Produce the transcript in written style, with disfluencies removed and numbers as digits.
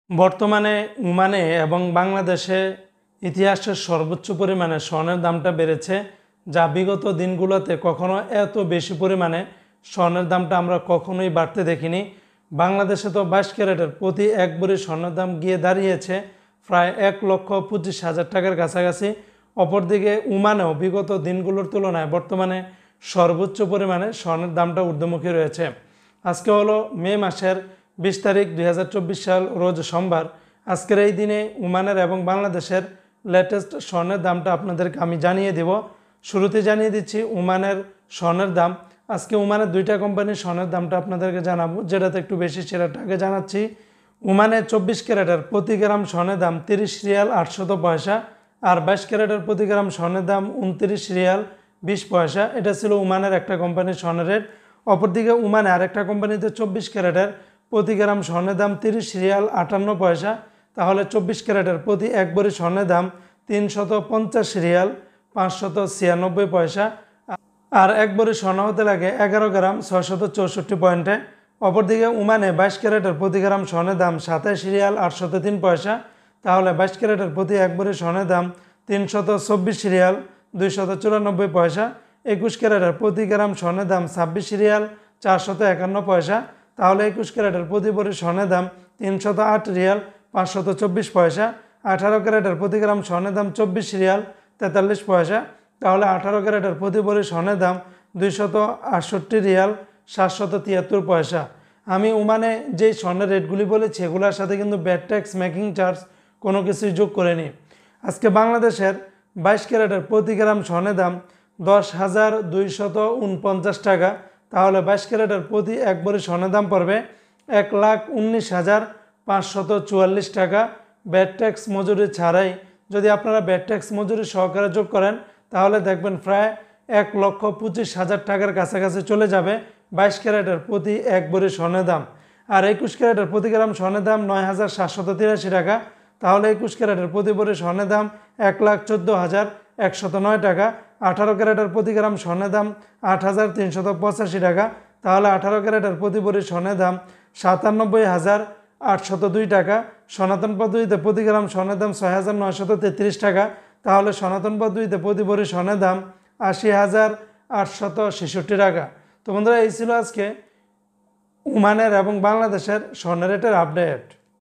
বর্তমানে ওমানে এবং বাংলাদেশে ইতিহাসের সর্বোচ্চ পরিমাণে স্বর্ণের দামটা বেড়েছে, যা বিগত দিনগুলোতে কখনো এত বেশি পরিমাণে স্বর্ণের দামটা আমরা কখনোই বাড়তে দেখিনি। বাংলাদেশে তো 22 ক্যারেটের প্রতি এক ভরি স্বর্ণের দাম গিয়ে দাঁড়িয়েছে প্রায় 1,25,000 টাকার কাছাকাছি। অপরদিকে ওমানেও বিগত দিনগুলোর তুলনায় বর্তমানে সর্বোচ্চ পরিমাণে স্বর্ণের দামটা ঊর্ধ্বমুখী রয়েছে। আজকে হলো মে মাসের 20 তারিখ 2024 সাল, রোজ সোমবার। আজকের এই দিনে ওমানের এবং বাংলাদেশের লেটেস্ট স্বর্ণের দামটা আপনাদেরকে আমি জানিয়ে দেব। শুরুতে জানিয়ে দিচ্ছি ওমানের স্বর্ণের দাম। আজকে ওমানের দুইটা কোম্পানির স্বর্ণের দামটা আপনাদেরকে জানাবো, যেটাতে একটু বেশি সেটাটা আগে জানাচ্ছি। ওমানে 24 ক্যারেটের প্রতি গ্রাম স্বর্ণের দাম 30 রিয়াল 800 পয়সা, আর 22 ক্যারেটের প্রতি গ্রাম স্বর্ণের দাম 29 রিয়াল 20 পয়সা। এটা ছিল ওমানের একটা কোম্পানির স্বর্ণের রেট। অপরদিকে ওমানে আরেকটা কোম্পানিতে 24 ক্যারেটের প্রতি গ্রাম স্বর্ণের দাম 30 রিয়াল 58 পয়সা। তাহলে 24 ক্যারেটের প্রতি এক ভরি স্বর্ণের দাম 350 রিয়াল 596 পয়সা। আর এক ভরি স্বর্ণ হতে লাগে 11 গ্রাম 664 পয়েন্টে। অপরদিকে ওমানে 22 ক্যারেটের প্রতি গ্রাম স্বর্ণের দাম 27 রিয়াল 803 পয়সা। তাহলে 22 ক্যারেটের প্রতি এক ভরি স্বর্ণের দাম 324 রিয়াল 294 পয়সা। 21 ক্যারেটের প্রতি গ্রাম স্বর্ণের দাম 26 রিয়াল 451 পয়সা। তাহলে 21 ক্যারেটের প্রতি ভরি স্বর্ণের দাম 308 রিয়াল 524 পয়সা। 18 ক্যারেটের প্রতি গ্রাম স্বর্ণের দাম 24 রিয়াল 43 পয়সা। তাহলে 18 ক্যারেটের প্রতি ভরি স্বর্ণের দাম 268 রিয়াল 773 পয়সা। আমি ওমানে যেই স্বর্ণের রেটগুলি বলেছি এগুলোর সাথে কিন্তু ব্যাট ট্যাক্স, মেকিং চার্জ কোনো কিছুই যোগ করেনি। আজকে বাংলাদেশের 22 ক্যারেটের প্রতি গ্রাম স্বর্ণের দাম 10,249 টাকা। তাহলে 22 ক্যারেটের প্রতি এক ভরি স্বর্ণের দাম পড়বে 1,19,544 টাকা ব্যাট ট্যাক্স মজুরি ছাড়াই। যদি আপনারা ব্যাট ট্যাক্স মজুরি সহকারে যোগ করেন তাহলে দেখবেন প্রায় 1,25,000 টাকার কাছাকাছি চলে যাবে 22 ক্যারেটের প্রতি এক ভরি স্বর্ণের দাম। আর 21 ক্যারেটের প্রতি গ্রাম স্বর্ণের দাম 9,783 টাকা। তাহলে 21 ক্যারেটের প্রতি ভরি স্বর্ণের দাম 1,14,109 টাকা। 18 ক্যারেটের প্রতি গ্রাম স্বর্ণের দাম 8,385 টাকা। তাহলে 18 ক্যারেটের প্রতি ভরি স্বর্ণের দাম 97,802 টাকা। সনাতন পদ্ধতিতে প্রতি গ্রাম স্বর্ণের দাম 6,933 টাকা। তাহলে সনাতন পদ্ধতিতে প্রতি ভরি স্বর্ণের দাম 80,866 টাকা। তো বন্ধুরা, এই ছিল আজকে ওমানের এবং বাংলাদেশের স্বর্ণের রেটের আপডেট।